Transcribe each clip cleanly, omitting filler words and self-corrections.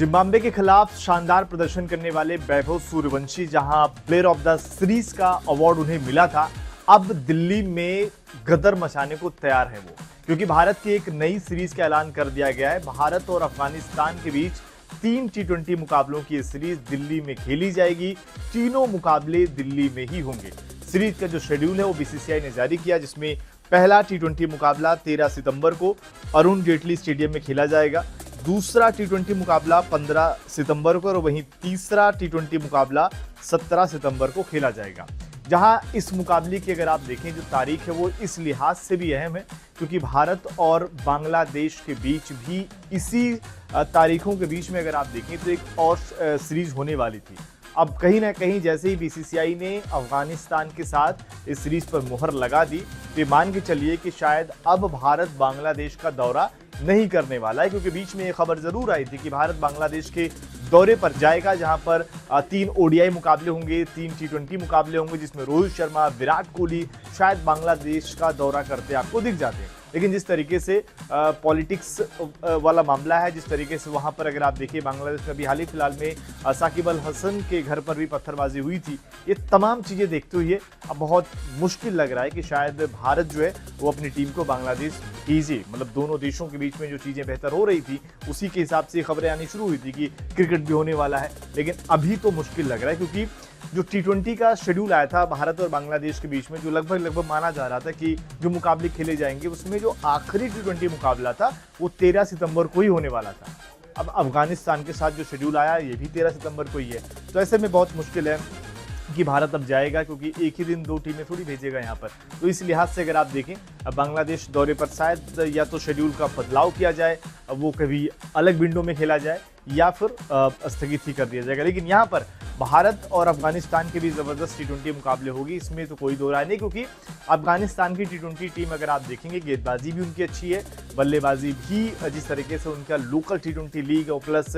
Zimbabwe के खिलाफ शानदार प्रदर्शन करने वाले वैभव सूर्यवंशी जहां प्लेयर ऑफ द सीरीज का अवार्ड उन्हें मिला था, अब दिल्ली में गदर मचाने को तैयार है वो, क्योंकि भारत की एक नई सीरीज का ऐलान कर दिया गया है। भारत और अफगानिस्तान के बीच 3 T20 मुकाबलों की ये सीरीज दिल्ली में खेली जाएगी। तीनों मुकाबले दिल्ली में ही होंगे। सीरीज का जो शेड्यूल है वो बीसीसीआई ने जारी किया, जिसमें पहला T20 मुकाबला 13 सितंबर को अरुण जेटली स्टेडियम में खेला जाएगा। दूसरा T20 मुकाबला 15 सितंबर को और वहीं तीसरा T20 मुकाबला 17 सितंबर को खेला जाएगा। जहां इस मुकाबले की अगर आप देखें जो तारीख है वो इस लिहाज से भी अहम है क्योंकि भारत और बांग्लादेश के बीच भी इसी तारीखों के बीच में अगर आप देखें तो एक और सीरीज होने वाली थी। अब कहीं ना कहीं जैसे ही बीसीसीआई ने अफगानिस्तान के साथ इस सीरीज पर मुहर लगा दी, तो मान के चलिए कि शायद अब भारत बांग्लादेश का दौरा नहीं करने वाला है, क्योंकि बीच में ये खबर जरूर आई थी कि भारत बांग्लादेश के दौरे पर जाएगा, जहां पर 3 ओडीआई मुकाबले होंगे, 3 T20 मुकाबले होंगे, जिसमें रोहित शर्मा, विराट कोहली शायद बांग्लादेश का दौरा करते आपको दिख जाते हैं। लेकिन जिस तरीके से पॉलिटिक्स वाला मामला है, जिस तरीके से वहां पर अगर आप देखिए बांग्लादेश में अभी हाल ही फिलहाल में साकिब अल हसन के घर पर भी पत्थरबाजी हुई थी, ये तमाम चीजें देखते हुए अब बहुत मुश्किल लग रहा है कि शायद भारत जो है वो अपनी टीम को बांग्लादेश भेजे। मतलब दोनों देशों के बीच में जो चीजें बेहतर हो रही थी उसी के हिसाब से खबरें आनी शुरू हुई थी कि क्रिकेट भी होने वाला है, लेकिन अभी तो मुश्किल लग रहा है क्योंकि जो T20 का शेड्यूल आया था भारत और बांग्लादेश के बीच में, जो लगभग माना जा रहा था कि जो मुकाबले खेले जाएंगे उसमें जो आखिरी T20 मुकाबला था वो 13 सितंबर को ही होने वाला था। अब अफगानिस्तान के साथ जो शेड्यूल आया ये भी 13 सितंबर को ही है, तो ऐसे में बहुत मुश्किल है कि भारत अब जाएगा, क्योंकि एक ही दिन 2 टीमें थोड़ी भेजेगा यहाँ पर। तो इस लिहाज से अगर आप देखें अब बांग्लादेश दौरे पर शायद या तो शेड्यूल का बदलाव किया जाए, वो कभी अलग विंडो में खेला जाए या फिर स्थगित ही कर दिया जाएगा। लेकिन यहाँ पर भारत और अफगानिस्तान के भी जबरदस्त T20 मुकाबले होगी, इसमें तो कोई दो राय नहीं, क्योंकि अफगानिस्तान की T20 टीम अगर आप देखेंगे गेंदबाजी भी उनकी अच्छी है, बल्लेबाजी भी जिस तरीके से उनका लोकल T20 लीग और प्लस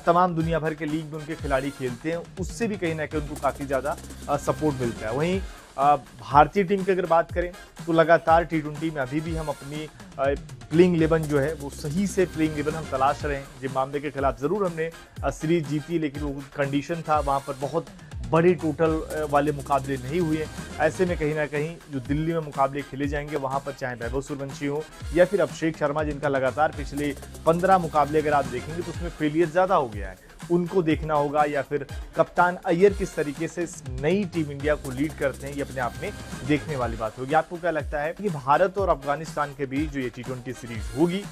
तमाम दुनिया भर के लीग में उनके खिलाड़ी खेलते हैं, उससे भी कहीं ना कहीं उनको काफ़ी ज़्यादा सपोर्ट मिलता है। वहीं भारतीय टीम की अगर बात करें तो लगातार T20 में अभी भी हम अपनी प्लेइंग 11 जो है वो सही से प्लेइंग 11 हम तलाश रहे हैं। जिम्बाब्वे के खिलाफ ज़रूर हमने सीरीज जीती, लेकिन वो कंडीशन था वहाँ पर बहुत बड़े टोटल वाले मुकाबले नहीं हुए। ऐसे में कहीं ना कहीं जो दिल्ली में मुकाबले खेले जाएंगे वहाँ पर चाहे वैभव सूर्यवंशी हो या फिर अभिषेक शर्मा, जिनका लगातार पिछले 15 मुकाबले अगर आप देखेंगे तो उसमें फेलियर ज़्यादा हो गया है, उनको देखना होगा, या फिर कप्तान अय्यर किस तरीके से इस नई टीम इंडिया को लीड करते हैं, ये अपने आप में देखने वाली बात होगी। आपको क्या लगता है कि भारत और अफगानिस्तान के बीच जो ये T20 सीरीज होगी,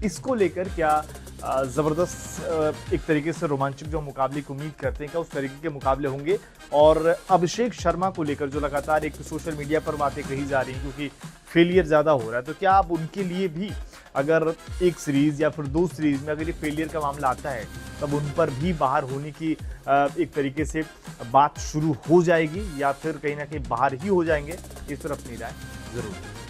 इसको लेकर क्या ज़बरदस्त एक तरीके से रोमांचक जो मुकाबले की उम्मीद करते हैं, क्या उस तरीके के मुकाबले होंगे? और अभिषेक शर्मा को लेकर जो लगातार एक सोशल मीडिया पर बातें कही जा रही हैं क्योंकि फेलियर ज़्यादा हो रहा है, तो क्या आप उनके लिए भी अगर एक सीरीज़ या फिर 2 सीरीज़ में अगर ये फेलियर का मामला आता है तब उन पर भी बाहर होने की एक तरीके से बात शुरू हो जाएगी या फिर कहीं ना कहीं बाहर ही हो जाएंगे? इस पर अपनी राय ज़रूर।